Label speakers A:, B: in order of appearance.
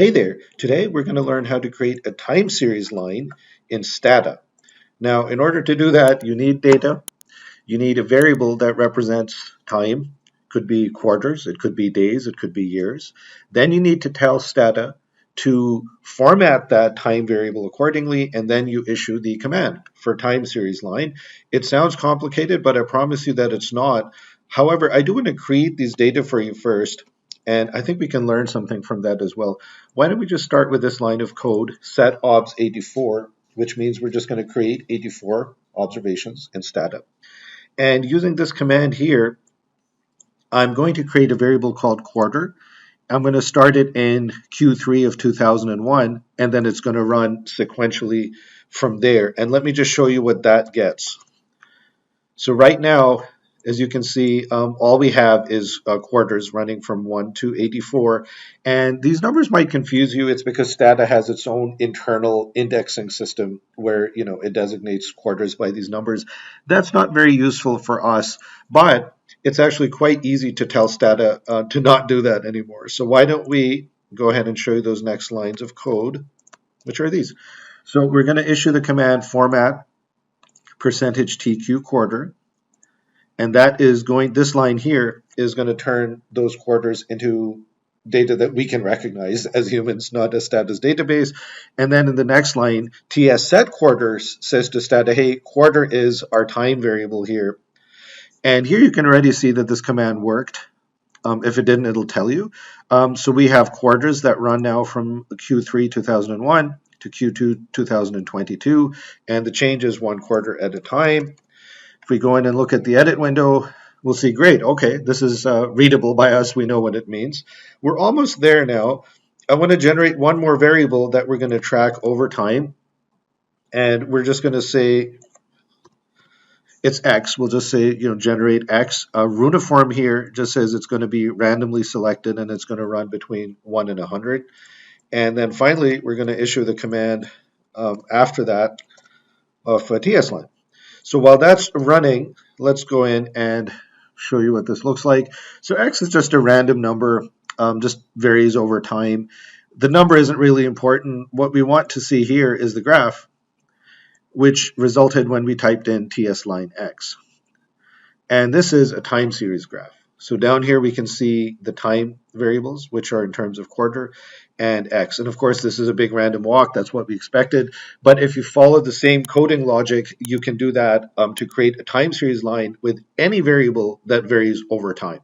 A: Hey there, today we're going to learn how to create a time series line in Stata. Now, in order to do that, you need data. You need a variable that represents time. Could be quarters, it could be days, it could be years. Then you need to tell Stata to format that time variable accordingly, and then you issue the command for time series line. It sounds complicated, but I promise you that it's not. However, I do want to create these data for you first, and I think we can learn something from that as well. Why don't we just start with this line of code, set obs 84, which means we're just going to create 84 observations in Stata. And using this command here, I'm going to create a variable called quarter. I'm going to start it in Q3 of 2001, and then it's going to run sequentially from there. And let me just show you what that gets. So right now, as you can see, all we have is quarters running from 1 to 84. And these numbers might confuse you. It's because Stata has its own internal indexing system where it designates quarters by these numbers. That's not very useful for us, but it's actually quite easy to tell Stata to not do that anymore. So why don't we go ahead and show you those next lines of code, which are these. So we're going to issue the command format %TQ quarter. And that is going, this line here is going to turn those quarters into data that we can recognize as humans, not as Stata's database. And then in the next line, TS set quarters says to Stata, hey, quarter is our time variable here. And here you can already see that this command worked. If it didn't, it'll tell you. So we have quarters that run now from Q3 2001 to Q2 2022, and the change is 1 quarter at a time. If we go in and look at the edit window, we'll see, great, okay, this is readable by us. We know what it means. We're almost there now. I want to generate one more variable that we're going to track over time. And we're just going to say it's X. We'll just say, generate X. Runiform here just says it's going to be randomly selected and it's going to run between 1 and 100. And then finally, we're going to issue the command after that of a TS line. So while that's running, let's go in and show you what this looks like. So X is just a random number, just varies over time. The number isn't really important. What we want to see here is the graph, which resulted when we typed in TS line X. And this is a time series graph. So down here we can see the time variables, which are in terms of quarter, and X. And of course, this is a big random walk. That's what we expected. But if you follow the same coding logic, you can do that to create a time series line with any variable that varies over time.